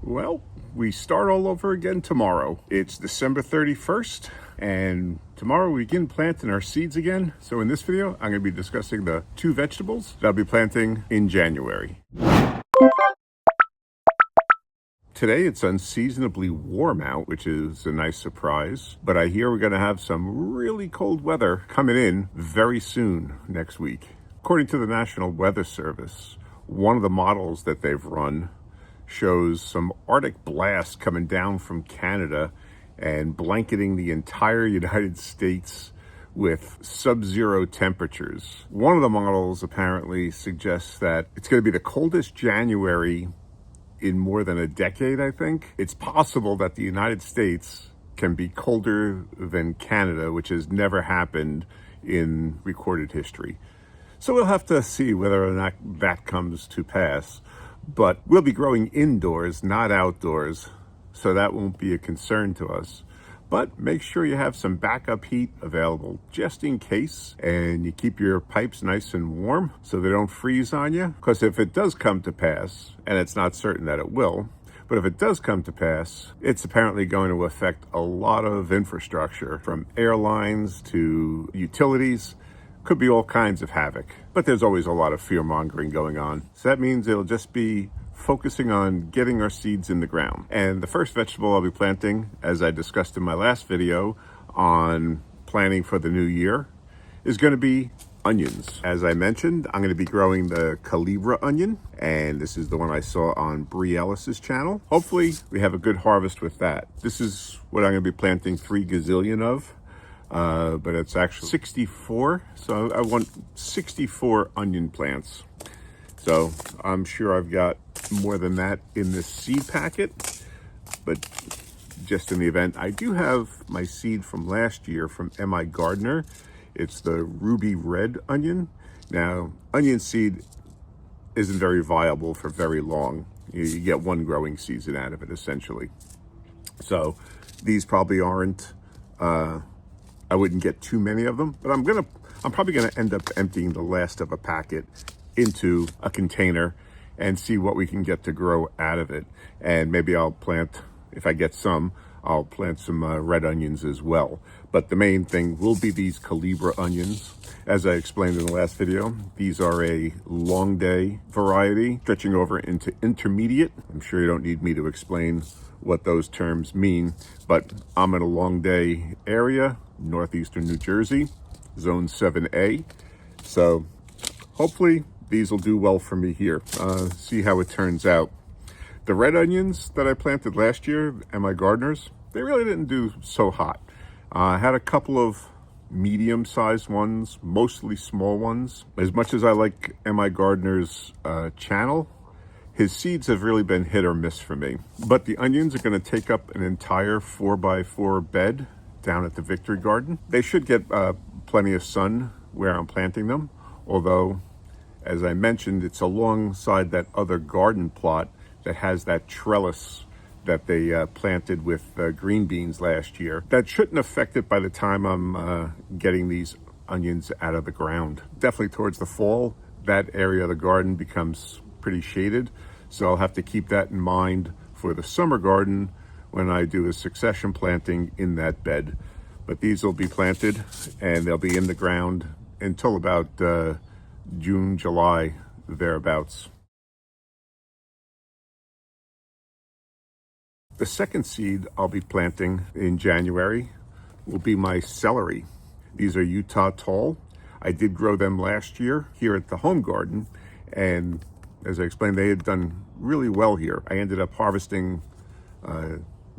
Well, we start all over again tomorrow. It's December 31st, and tomorrow we begin planting our seeds again. So in this video, I'm going to be discussing the 2 vegetables that I'll be planting in January. Today it's unseasonably warm out, which is a nice surprise, but I hear we're going to have some really cold weather coming in very soon next week. According to the National Weather Service, one of the models that they've run shows some Arctic blast coming down from Canada and blanketing the entire United States with sub-zero temperatures. One of the models apparently suggests that it's going to be the coldest January in more than a decade, I think. It's possible that the United States can be colder than Canada, which has never happened in recorded history. So we'll have to see whether or not that comes to pass. But we'll be growing indoors, not outdoors, so that won't be a concern to us. But make sure you have some backup heat available just in case, and you keep your pipes nice and warm so they don't freeze on you. Because if it does come to pass, and it's not certain that it will, but if it does come to pass, it's apparently going to affect a lot of infrastructure, from airlines to utilities. Could be all kinds of havoc, but there's always a lot of fear-mongering going on. So that means it'll just be focusing on getting our seeds in the ground. And the first vegetable I'll be planting, as I discussed in my last video on planning for the new year, is going to be onions. As I mentioned, I'm going to be growing the Calibra onion, and this is the one I saw on Bree Ellis's channel. Hopefully we have a good harvest with that. This is what I'm going to be planting 3 gazillion of. But it's actually 64, so I want 64 onion plants. So I'm sure I've got more than that in this seed packet, but just in the event, I do have my seed from last year from M.I. Gardener. It's the ruby red onion. Now, onion seed isn't very viable for very long. You get one growing season out of it, essentially. So these probably aren't, I wouldn't get too many of them, but I'm probably gonna end up emptying the last of a packet into a container and see what we can get to grow out of it. And maybe I'll plant, if I get some, I'll plant some red onions as well. But the main thing will be these Calibra onions. As I explained in the last video, these are a long day variety, stretching over into intermediate. I'm sure you don't need me to explain what those terms mean, but I'm in a long day area, northeastern New Jersey, zone 7A. So hopefully these will do well for me here. See how it turns out. The red onions that I planted last year, M.I. Gardeners, they really didn't do so hot. I had a couple of medium-sized ones, mostly small ones. As much as I like M.I. Gardener's channel, his seeds have really been hit or miss for me. But the onions are going to take up an entire 4x4 bed down at the Victory Garden. They should get plenty of sun where I'm planting them, although, as I mentioned, it's alongside that other garden plot that has that trellis that they planted with green beans last year. That shouldn't affect it by the time I'm getting these onions out of the ground. Definitely towards the fall, that area of the garden becomes pretty shaded, so I'll have to keep that in mind for the summer garden when I do a succession planting in that bed. But these will be planted and they'll be in the ground until about June, July, thereabouts. The second seed I'll be planting in January will be my celery. These are Utah Tall. I did grow them last year here at the home garden, and as I explained, they had done really well here. I ended up harvesting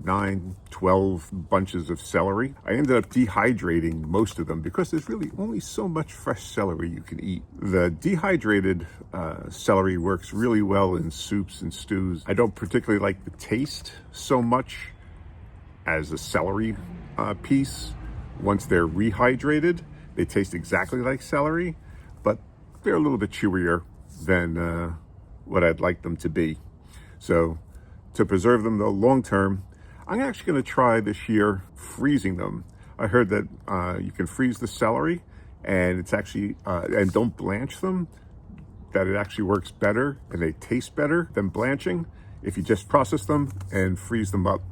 9, 12 bunches of celery. I ended up dehydrating most of them because there's really only so much fresh celery you can eat. The dehydrated celery works really well in soups and stews. I don't particularly like the taste so much as a celery piece. Once they're rehydrated, they taste exactly like celery, but they're a little bit chewier than what I'd like them to be. So to preserve them though long term, I'm actually going to try this year freezing them. I heard that you can freeze the celery and it's actually, and don't blanch them, that it actually works better and they taste better than blanching if you just process them and freeze them up.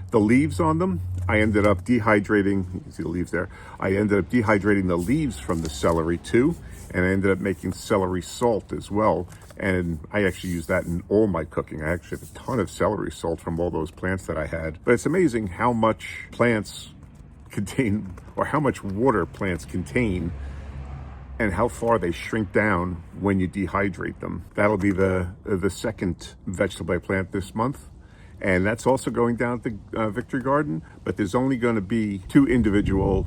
The leaves on them, I ended up dehydrating, you can see the leaves there. I ended up dehydrating the leaves from the celery too, and I ended up making celery salt as well. And I actually use that in all my cooking. I actually have a ton of celery salt from all those plants that I had. But it's amazing how much plants contain, or how much water plants contain, and how far they shrink down when you dehydrate them. That'll be the second vegetable I plant this month. And that's also going down at the Victory Garden, but there's only going to be 2 individual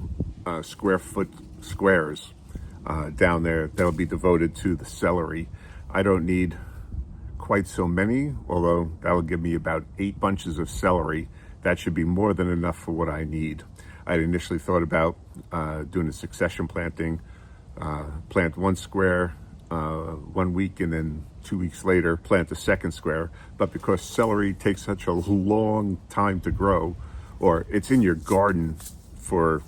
square foot squares down there that'll be devoted to the celery. I don't need quite so many, although that'll give me about 8 bunches of celery. That should be more than enough for what I need. I'd initially thought about doing a succession planting, plant 1 square 1 week, and then 2 weeks later plant the second square. But because celery takes such a long time to grow, or it's in your garden for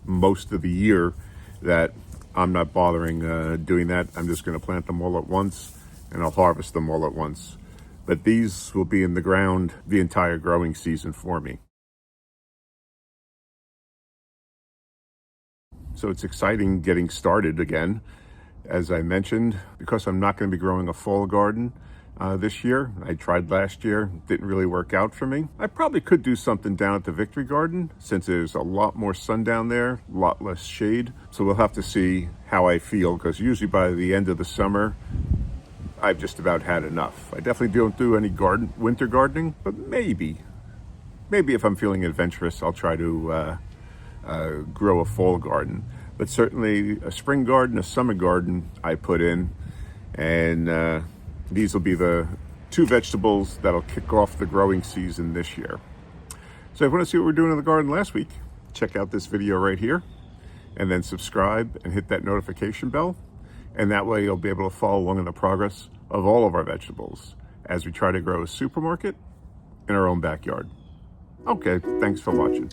most of the year, that I'm not bothering doing that. I'm just going to plant them all at once, and I'll harvest them all at once. But these will be in the ground the entire growing season for me. So it's exciting getting started again. As I mentioned, because I'm not going to be growing a fall garden this year. I tried last year, didn't really work out for me. I probably could do something down at the Victory Garden since there's a lot more sun down there, a lot less shade. So we'll have to see how I feel, because usually by the end of the summer, I've just about had enough. I definitely don't do any winter gardening, but maybe if I'm feeling adventurous, I'll try to grow a fall garden. But certainly a spring garden, a summer garden I put in, and these will be the 2 vegetables that'll kick off the growing season this year. So if you want to see what we're doing in the garden last week, check out this video right here, and then subscribe and hit that notification bell, and that way you'll be able to follow along in the progress of all of our vegetables as we try to grow a supermarket in our own backyard. Okay, thanks for watching.